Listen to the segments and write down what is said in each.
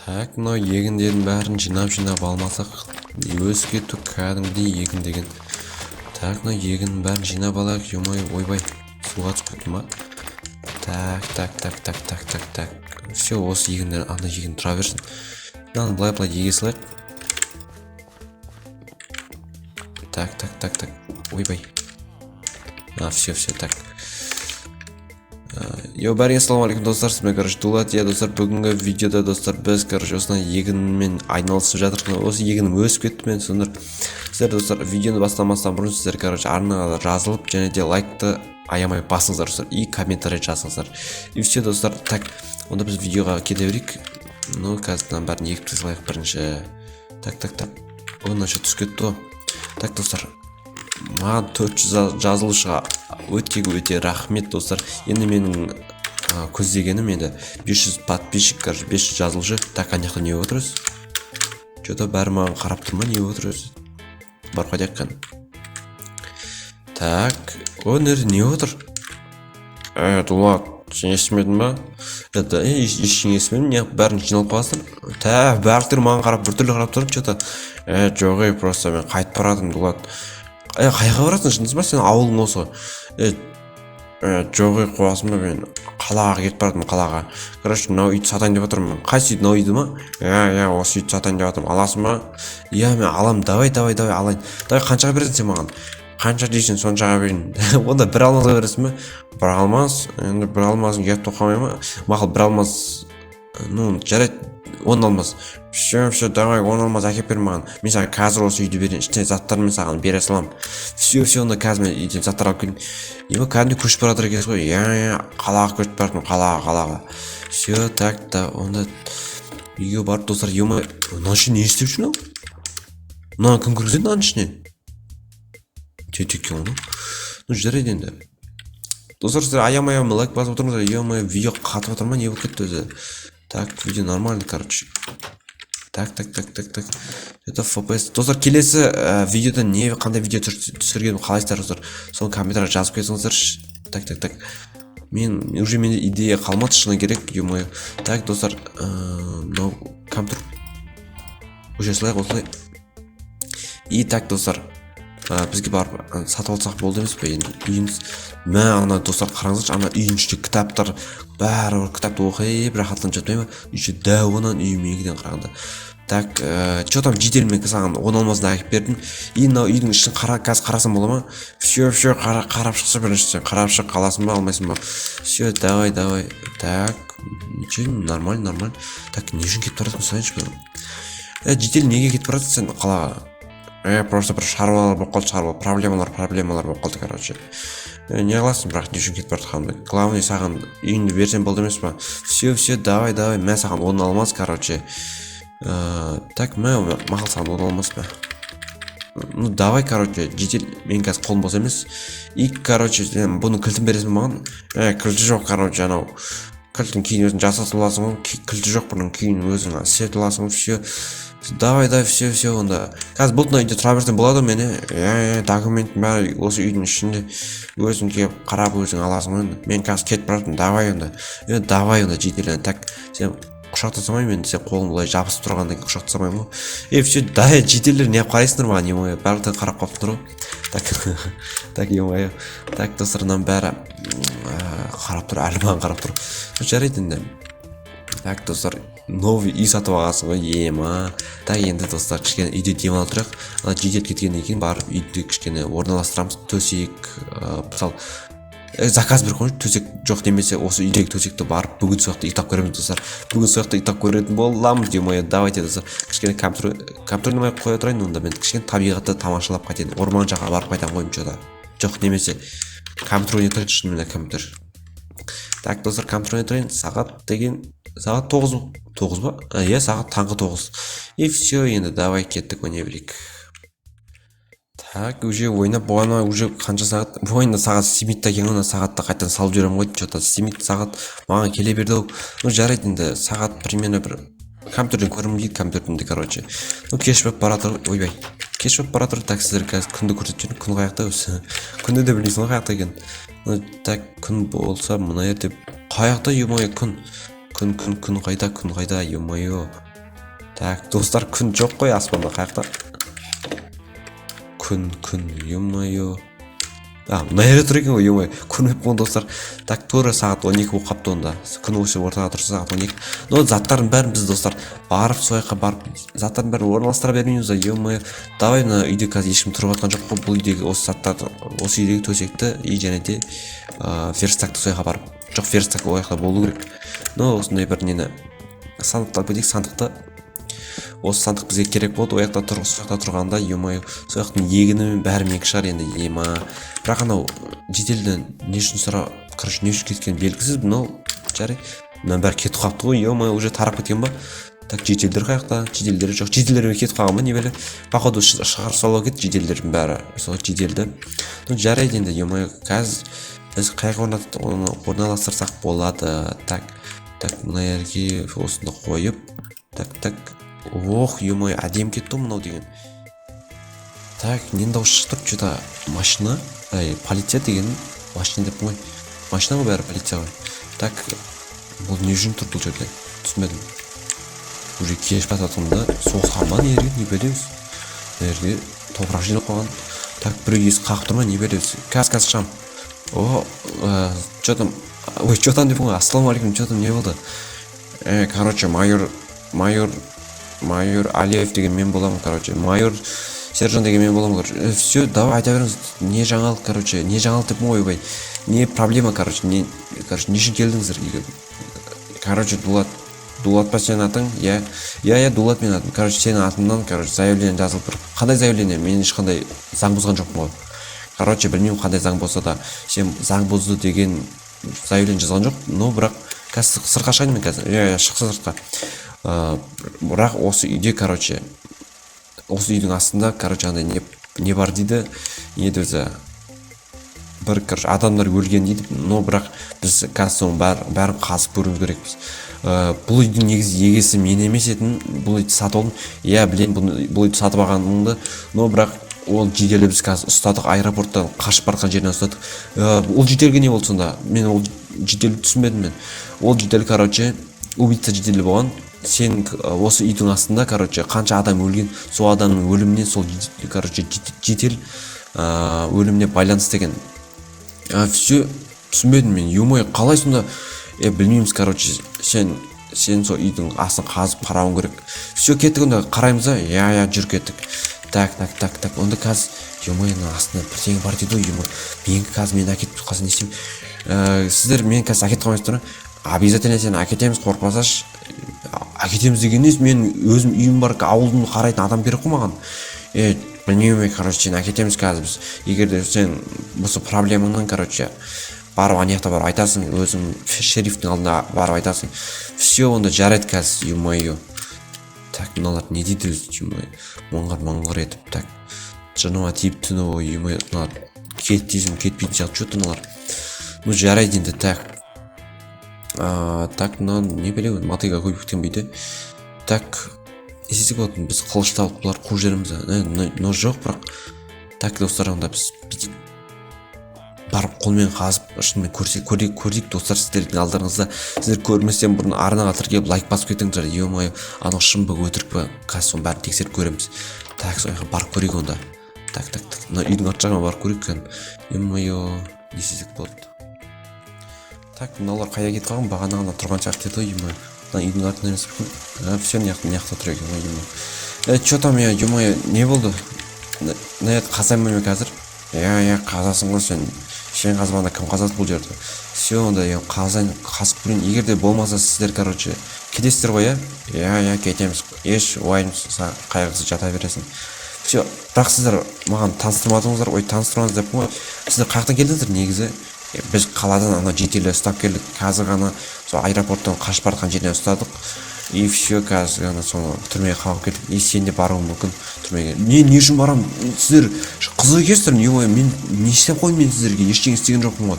Так, мынау егіндердің бәрін жинап алмасақ өсіп кетті кәдімгідей егін деген. Так, мынау егіннің бәрін жинап алайық. Ё-мое, ойбай, суға түсіп кеттім ба? Так. Все, осы егіндер, ана егін тұра берсін. Мынаны былай еге салайық. Так. Ойбай. Все, так. Бәріңе ассалаумағалейкум достар, сізбен Дулат. Достар, бүгінгі видеода достар біз осындай егінмен айналысып жатырмыз. Осы егінім өсіп кетті. Мен сіздер достар видеоны бастамастан бұрын сіздер арнаға жазылып және де лайкты аямай басыңыздар достар, и комментарий жазыңыздар. И все достар. Так, онда біз видеоға кете берейік. Қазірден бәрін егіп салайық бірінші. Так. Оған аша түсіп кетті. Так достар, маған 400 жазылушыға өте рахмет достар. Енді менің көздегенім енді 500 подписчик, 500 жазылушы. Так, аняқта не отырыз? Что-то бәрі маған қарап тұрма, не отырыз? Бар қадаққан. Так, өнер не отыр? Дулат, сен естімедің ба? Ешін естімедім, не бәрін жиналып қаласың? Бәріктер маған қарап, біртүрлі қарап тұрып, что-то жоғай, просто мен қайтып барадым, Дулат. Қайға барасың, шыныз ба, сен ауылың осы? Жоғай қуасың ба, мен қалаға кетіп барадым, қалаға. Мынау үйді сатайын деп отырмын. Қайсы үйді, мынау үйді ма? Осы үйді сатайын деп отырмын. Аласың ба? Мен алам, давай алайын. Давай, қаншаға бересің сен маған? Қанша дейсің, соншаға берейін. Онда бір алмазға бересің ба? Бір алмаз, енді бір алмазын кеп тоқамай ма? Мақыл бір алмаз, жарайды, 10 алмаз. Все, давай, 10 алмаз әкеп бер маған. Мен саған қазір осы үйді берейін, ішіне заттармен саған бере салам. Все, онда қазір мен үйден заттар алып келейін. Кәдімгі көшіп баратыр екенсіз ғой. Қалаға көшіп бардым, қалаға. Все, так, онда үйге барып достар, мына ішіне не істеп жүр мынау? Мынаны кім кіргізеді мынаның ішіне? Тетекке оны. Жарайды енді. Достар, сіздер аямай лайк басып отырыңыздар. Видео қатып отыр ма, не болып кетті өзі? Так, видео нормально, короче. Так. Это FPS. Достар, келесі видеода қандай видео түсіргенім қалайсыздар достар? Соны комментария жазып кетсеңіздер. Так. Менде идея қалмады, шыны керек, ё-мое. Так, достар, мынау компьютер уже слайық осылай. И так, достар, бізге барып сатып алсақ болды емес пе енді үйіміз. Ана достар, қараңыздаршы, ана үйдің ішінде кітаптар, бәрі кітапты оқып рахаттанып жатпай ма? Үйші дәуінен үйім егіден қарағанда. Так, что там жителмен саған 10 алмазын әкеп бердім. И мынау үйдің ішін қазір қарасам бола ма? Все, қарап шықса біріншіден. Қарап шық, қаласың ба, алмайсың ба? Все, давай. Так, ничего, нормально. Так, не үшін кетіп барасың, sayыншы бәрім. Жител неге кетіп барасың сен қалаға? Просто бір шаруалар болып қалды, проблемалар болып қалды, короче. Не қыласың, бірақ не үшін кетіп бардық. Главный саған үйінді берсем болды емес па? Все, давай, мен саған 10 алмаз, короче. Так, мақал саған 10 алмаз ба? Давай, короче, жител, мен қазір қолым бос емес. И, короче, бұның кілтін бересің маған? Кілті жоқ, короче, анау. Кілтін кейін өзің жасатып аласың ғой, кілті жоқ бұның кейін өзің істеп аласың ғой, все. Давай, все, онда. Қазір бұлтына үйде тұра берсем болады мен, документтің бәрі осы үйдің ішінде өзің кеп қарап өзің аласың ғой. Мен қазір кетіп баратын, давай онда жителен. Так, сен құшақтасамай мен, сен қолың былай жабысып тұрғанда құшақтасамаймын ғой. Все, жителер не қарайсыңдар маған, ё-мое, барлықтан қарап қалыптыр ғой. Так, ё-мое. Так, достарынан бәрі қарап тұр, әлі маған қарап тұр. Жарайды енді. Так, достар, новый үй сатып алғансың ғой, Так, енді достар, кішкене үйде демалып тұрайық. Ана жедел кеткеннен кейін барып үйде кішкене орналастырамыз. Төсек, мысалы, заказ бір қойшы, төсек жоқ демесе, осы үйдегі төсекті барып бүгін сояқта ұйықтап көреміз достар. Бүгін сояқта ұйықтап көретін боламыз, давайте достар. Кішкене компьютеріне қоя тұрайын, онда мен кішкене табиғатты тамашалап қайтайын. Орман жаққа барып қайтам қойым что-то. Жоқ немесе компьютеріне тұрайын, шынымен компьютер. Так, достар, компьютеріне тұрайын, сағат 9 ба? Сағат таңғы 9. И все, енді давай кеттік өне берейік. Так, уже ойнап болғаны, уже қанша сағат? Ойында сағат 7-та екен, оны сағатта қайтан салып жіберем ғой, что-то 7 сағат маған келе берді. Жарайды енді, сағат примерно бір компьютерден көрім дейді, компьютерден, короче. Кеш болып баратыр, ойбай. Кеш болып баратыр, так, сіздер қазір күнді көрсетіп жүрмін, күн қаяқта өзі. Күнді де білмейсің ғой қаяқта екен. Так, күн болса, мұна ертеп, қаяқта, ё-мое, күн қайда, ё-мое. Так, достар, күн жоқ қой аспанда, қаяқта? Күн, ё-моё. Мына жерде тұр екен ғой, ё-моё. Күн өтіп қалған достар. Так, тура сағат 12 болып қапты онда. Күн осы ортаға тұрса сағат 12. Но заттардың бәрін біз достар барып сол жаққа барып заттардың бәрін орналастыра бермейміз ғой, ё-моё. Давай мына үйде қазір ешкім тұрып жатқан жоқ қой. Бұл үйдегі осы заттарды, осы үйдегі төсекті и және де верстакты сол жаққа барып. Жоқ, верстак ол жақта болу керек. Но осындай бір нені сандықты алып кетейік, сандықты. Осы сандық бізге керек болды. Ол жақта тұрғанда, ё-моё, сол жақтың егіні бәрі менікі шығар енді, ема. Бірақ анау жеделден не үшін сұра, короче, не үшін кеткен белгісіз, но жарай. Мына бәрі кетіп қалыпты ғой, ё-моё, уже тарап кеткен ба? Так, жеделдер қаяқта? Жеделдер жоқ. Жеделдер кетіп қалған ба, не беле? Походу шығарып салу керек жеделдердің бәрі. Сол жеделді. Ну жарайды енді, ё-моё, қазір біз қайға орналастырсақ болады. Так, мына жерге осыны қойып, так. Ох, ё-моё, әдем кетті мынау деген. Так, нен дауыс шықты, что-то машина, полиция деген машина деп қой. Машина ғой бәрі, полиция ғой. Так, бұл не үшін тұр бұл жерде? Түсінбедім. Уже кеш бататында соғысқан ба, не ерген, не білеміз. Мына жерге топырақ жинап қойған. Так, біреу есі қағып тұр ма, не білеміз. Қазір шам. О, что-то, ой, что там деп қой, ассалаумағалейкум, что там не болды? Короче, майор Алиев деген мен боламын, короче. Майор сержант деген мен боламын, короче. Все, давай айта беріңіз. Не жаңалық, короче. Не жаңалық деп ойбай. Не проблема, короче. Не үшін келдіңіздер? Короче, Дулат па сенің атың? Я, Дулат менің атым. Короче, сенің атыңнан, короче, заявление жазылып тұр. Қандай заявление? Мен ешқандай заң бұзған жоқпын ғой. Короче, білмеймін қандай заң болса да, сен заң бұзды деген заявление жазған жоқ, но бірақ қазір сыртқа шығайын мен қазір. Шықса сыртқа. Бірақ осы үйде, короче, осы үйдің астында, короче, андай не бар дейді, еді өзі бір, короче, адамдар өлген дейді, но бірақ біз қазір соның бәрін қазып көруіміз керекпіз. Бұл үйдің негізі егесі мен емес етін, бұл үйді сатып алдым. Білем, бұл үйді сатып алғанымды, но бірақ ол жеделді біз қазір ұстадық, аэропорттан қашып барған жерінен ұстадық. Ол жеделге не болды сонда? Мен ол жеделді түсінбедім мен. Ол жедел, короче, убийца жеделі болған. Сен осы үйдің астында, короче, қанша адам өлген, сол адамның өліміне, сол, короче, жедел өліміне байланысты деген. Все, түсінбедім мен. Ё-моё, қалай сонда? Білмейміз, короче, сен сол үйдің астын қазып қарауың керек. Все, кеттік онда, қараймыз да? Жүр кеттік. Так. Онда қазір, ё-моё, астында бірдеңе бар дейді ғой, ё-моё. Мен қазір мені әкетіп қалсын, не істеймін? Сіздер мен қазір әкетіп қалмайсыз тұр. Обязательно сені әкетеміз, қорықпасаш. Әкетеміз дегеннен мен өзім үйім бар, ауылымды қарайтын адам керек қой маған. Білмеймін, короче, сені әкетеміз қазір біз. Егер де сен осы проблемаңнан, короче, барып анаяқта барып айтасың, өзің шерифтің алдына барып айтасың. Все, онда жарайды қазір, ё-моё. Так, мыналар не дейді өзі, ё-моё. Маңғыр етіп, так. Жыныма тиіп түні ой, ё-моё, мыналар кетпейтін сияқты, что-то мыналар. Ну, жарайды енді, так. Так, мынаны не білемін, мотыға қойып кеткен. Так, есесек болатын, біз қылышты алып бұлар қуып жеріміз. Нож жоқ, бірақ. Так, достар, онда біз барып қолмен қазып, шынымен көрейік достар, сіздердің алдарыңызда. Сіздер көрместен бұрын арнаға тіркеліп лайк басып кетіңіздер. Ё-моё, анау шын ба өтірік па, қазір соның бәрін тексеріп көреміз. Так, сол жаққа барып көрейік онда. Так. Мына үйдің арт жағына барып көрейік. Ё-моё, есесек болды. Так, мыналар қайда кетіп қалған? Бағана ғана тұрған сияқты еді, ё-моё. Мына үйдің артынан емес пе? Все, мыняқта тұр екен, ё-моё. Что там, ё-моё, не болды? Мына қазаймын мен қазір? Қазасың ғой сен. Сен қазбағанда кім қазады бұл жерді? Все, онда қазып көрейін. Егер де болмаса сіздер, короче, кетесіздер ғой, кетеміз. Еш уайымсыз, қайғысыз жата бересің. Все, бірақ сіздер маған таныстырмадыңыздар, таныстырмаңыз деп қой. Сіздер қаяқтан келдіңіздер негізі? Біз қаладан ана жетелі ұстап келдік. Қазір ғана сол аэропорттан қашып барған жерінен ұстадық. И все, қазір ғана соны түрмеге қалып келдік. Сен де баруың мүмкін түрмеге. Не үшін барам? Сіздер қызық екенсіздер, мен не істеп қойын мен сіздерге? Ештеңе істеген жоқпын ғой.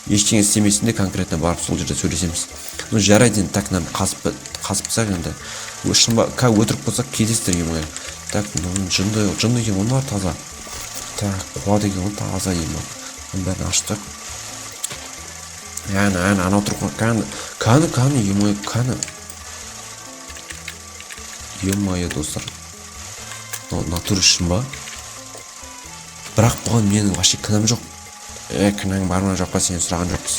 Ештеңе істемесін де конкретно барып сол жерде сөйлесеміз. Ну жарайды енді, так нам қасыпсақ енді. Шынба, өтірік болсақ кетесіздер, ё-моё. Так, жынды екен, оның бар таза. Так, қуады екен, оның таза ё-моё. Оның бәрін аштық. Анау тұрған, кәні, ё-моё, кәні. Ё-моё, достар. Натур үшін ба? Бірақ бұған менің вообще кінәм жоқ. Кінәң бар ма жоқ па, сен сұраған жоқпыз.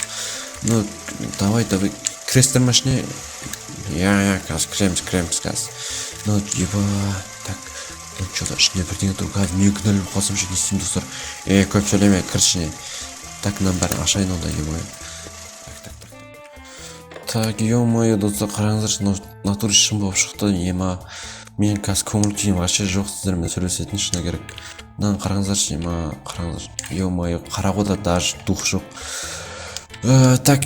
Ну, давай, крестер машине. Я, қазір кіреміз қазір. Ну, еба, так, ну, что-то ішіне бірдеңе тұр, қазір мен кінәлім қосымшы, не істеймін, достар. Көп сөйлеме, кір ішіне. Так, мынаны бәрін ашайын онда, ё-моё. Так, ё-моё, достар, қараңыздаршы, натур үшін болып шықты, ема. Мен қазір көңіл күйім вообще жоқ, сіздермен сөйлесетін шыны керек. Мынаны қараңыздаршы, ема, қараңыздар. Ё-моё, қарағода даже дух жоқ. Так,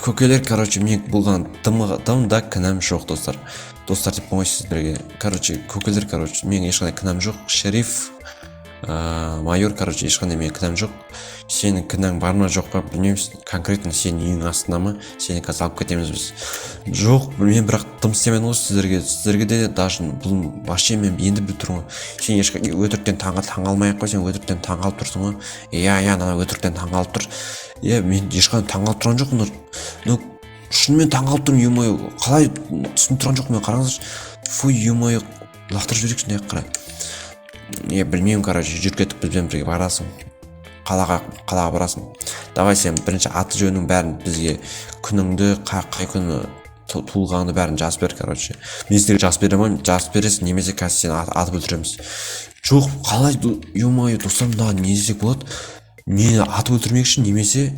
көкелер, короче, мен болған дымда кінәм жоқ, достар. Достар деп қойсыз сіздерге. Короче, көкелер, короче, мен ешқандай кінәм жоқ. Шериф, майор, короче, ешқандай мен кінәм жоқ. Сенің кінәң бар ма жоқ па білмеймін, конкретно сенің үйің астында ма, сені қазір алып кетеміз біз. Жоқ, мен бірақ дым істемедім ғой сіздерге де даже бұл вообще мен енді біліп тұрмын ғой. Сен ешқандай өтіріктен таңғалмай-ақ қой, сен өтіріктен таңғалып тұрсың ғой. Иә, ана өтіріктен таңғалып тұр. Мен ешқандай таңғалып тұрған жоқпын. Ну, шынымен таңғалып тұрмын, ё-моё, қалай түсініп тұрған жоқпын, қараңыздаршы. Фу, ё-моё, лақтырып жіберейікші, не қарай. Білмеймін, короче, жүр кетіп бізбен бірге барасың. Қалаға барасың. Давай сен бірінші аты жөнің бәрін бізге күніңді, қай күні туылғаныңды бәрін жазып бер, короче. Мен сіздерге жазып беремін, жазып бересің, немесе қазір сені атып өлтіреміз. Жоқ, қалай, ё-моё, достар, мына не десек болады? Мені атып өлтірмекші, немесе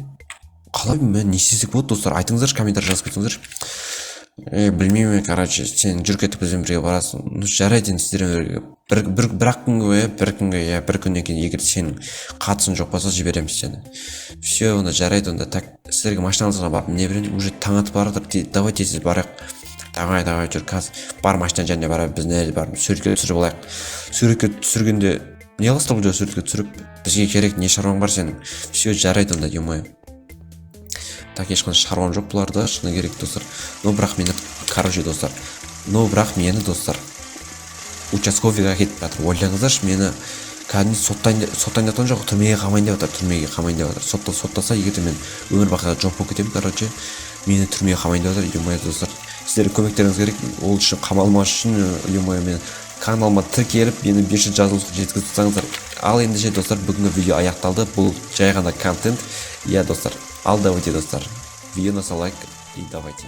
қалай мен не істесек болады, достар? Айтыңыздаршы, комментарий жазып кетіңіздер. Білмеймін, короче, сен жүр кетіп бізбен бірге барасың. Ну, жарайды, сіздермен бір күннен кейін егер сенің қатысың жоқ болса жібереміз сені. Все, онда жарайды, онда так сіздерге машиналарыңызға барып не берейін, уже таң атып бара жатыр. Давай тез барайық. Давай, жүр, қазір бар машина жанына барайық, біз не барып суретке түсіріп алайық. Суретке түсіргенде не қыласыздар бұл суретке түсіріп? Бізге керек, не шаруаң бар сенің? Все, жарайды, онда, ё-моё. Так, ешқандай шаруам жоқ бұларда, шыны керек, достар. Но бірақ мені, короче, достар, участковыйға кетіп жатыр. Ойлаңыздаршы, мені кәдімгі соттайын жатқан жоқ, түрмеге қамайын деп жатыр. Соттаса, егерде мен өмір бақиға жоқ болып кетемін, короче, мені түрмеге қамайын деп жатыр, ё-моё, достар. Сіздерге көмектеріңіз керек, ол үшін қамалмас үшін, ё-моё, мен каналыма тіркеліп, мені 500 жазылуға жеткізіп тұрсаңыздар. Ал ендеше, достар, бүгінгі видео аяқталды. Бұл жай ғана контент. Иә, достар, ал давайте, достар, видеоны лайк и давайте.